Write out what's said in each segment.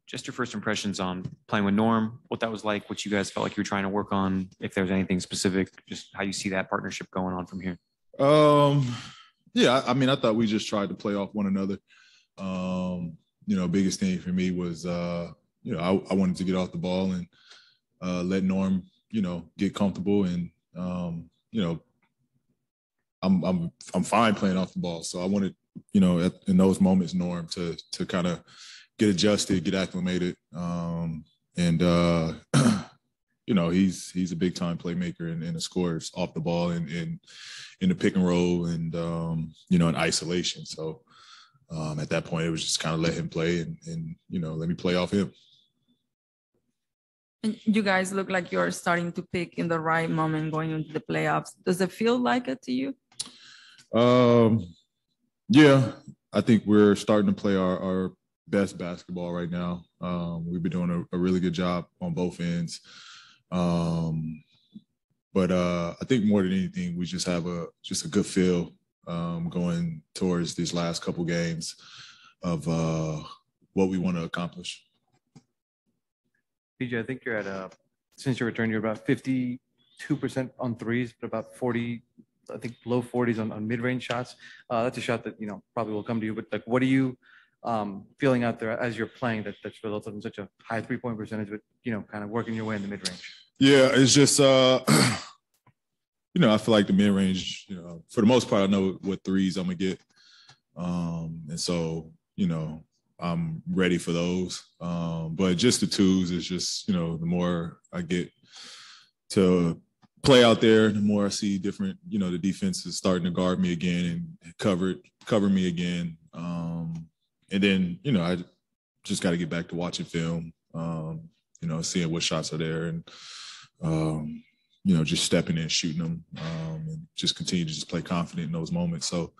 Just your first impressions on playing with Norm, what that was like, what you guys felt like you were trying to work on, if there was anything specific, just how you see that partnership going on from here. Yeah, I mean, I thought we just tried to play off one another. Biggest thing for me was, I wanted to get off the ball and let Norm, get comfortable. And, I'm fine playing off the ball. So I wanted, in those moments, Norm to kind of get adjusted, get acclimated. He's a big time playmaker and a scorer off the ball and in the pick and roll and, in isolation. So at that point, it was just kind of let him play and let me play off him. And you guys look like you're starting to pick in the right moment going into the playoffs. Does it feel like it to you? Yeah, I think we're starting to play our best basketball right now. We've been doing a really good job on both ends. But I think more than anything, we just have a good feel going towards these last couple games of what we want to accomplish. PJ, I think you're at since your return, you're about 52% on threes, but about 40, I think low 40s on mid-range shots. That's a shot that probably will come to you. But like, what are you feeling out there as you're playing that's resulted in such a high 3-point percentage, but kind of working your way in the mid-range? Yeah, it's just I feel like the mid-range, for the most part, I know what threes I'm gonna get, and so I'm ready for those. But just the twos is just the more I get to play out there, the more I see different, the defense is starting to guard me again and cover me again. And then, I just got to get back to watching film, seeing what shots are there and, just stepping in, shooting them, and just continue to just play confident in those moments. So,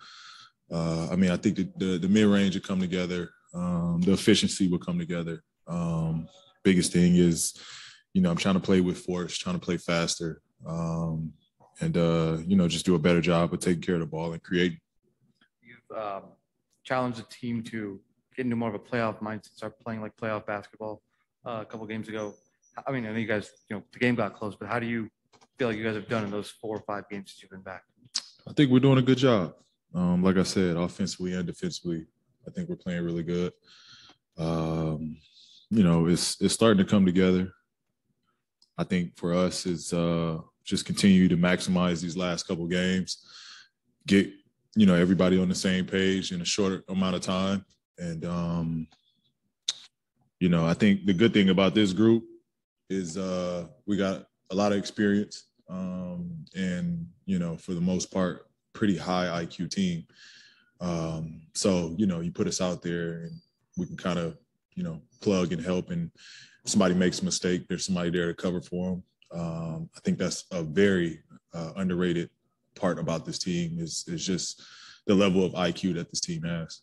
I think the mid-range will come together. The efficiency will come together. Biggest thing is, I'm trying to play with force, trying to play faster, and just do a better job of taking care of the ball and creating. You've challenged the team to get into more of a playoff mindset, start playing like playoff basketball a couple games ago. I know you guys, the game got close, but how do you feel like you guys have done in those 4 or 5 games since you've been back? I think we're doing a good job. Like I said, offensively and defensively, I think we're playing really good. It's starting to come together. I think for us, it's just continue to maximize these last couple games, get everybody on the same page in a short amount of time, and I think the good thing about this group is we got a lot of experience, and for the most part, pretty high IQ team. So you put us out there and we can kind of plug and help, and if somebody makes a mistake, there's somebody there to cover for them. I think that's a very underrated part about this team is just the level of IQ that this team has.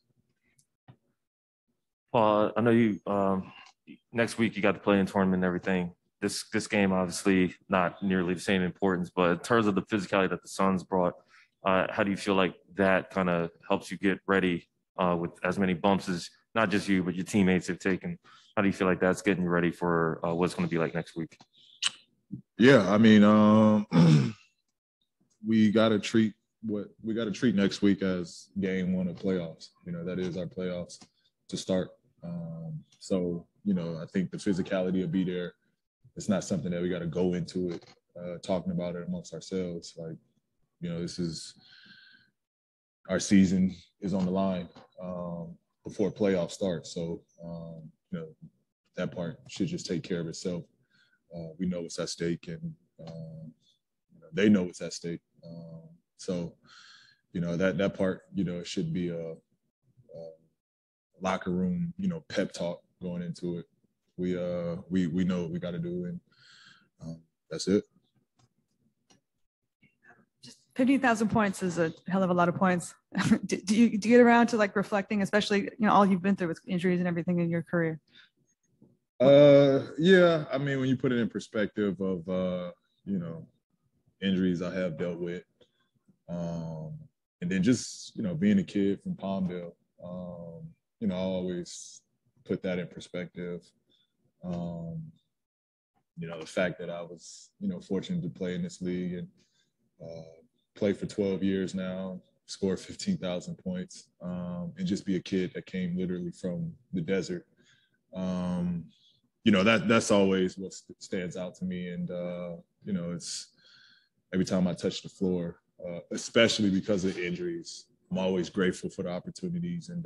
Paul, I know you next week you got to play in tournament and everything. This game obviously not nearly the same importance, but in terms of the physicality that the Suns brought, how do you feel like that kind of helps you get ready with as many bumps as not just you, but your teammates have taken? How do you feel like that's getting you ready for what's going to be like next week? Yeah, we got to treat next week as game 1 of playoffs. That is our playoffs to start. So I think the physicality will be there. It's not something that we got to go into it talking about it amongst ourselves. Like, this is our season is on the line before playoffs start. So, that part should just take care of itself. We know what's at stake, and they know what's at stake. So, that part, it should be a locker room, pep talk going into it. We know what we got to do, and that's it. Just 50,000 points is a hell of a lot of points. do you get around to like reflecting, especially all you've been through with injuries and everything in your career? Yeah, when you put it in perspective of injuries I have dealt with, and then just being a kid from Palmdale, I always put that in perspective. The fact that I was, fortunate to play in this league and play for 12 years now, score 15,000 points, and just be a kid that came literally from the desert. That's always what stands out to me. And, it's every time I touch the floor, especially because of injuries, I'm always grateful for the opportunities. And,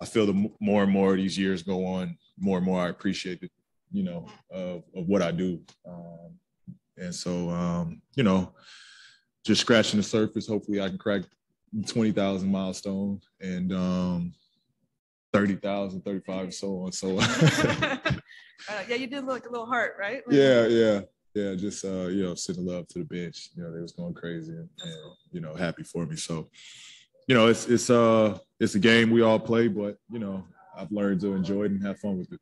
I feel the more and more these years go on, more and more I appreciate it, of what I do. And so, just scratching the surface, hopefully I can crack 20,000 milestone and 30,000, 35, so on. So, yeah, you did look a little heart, right? Yeah. Just, sending love to the bench. They was going crazy and happy for me. So, it's a game we all play, but, I've learned to enjoy it and have fun with it.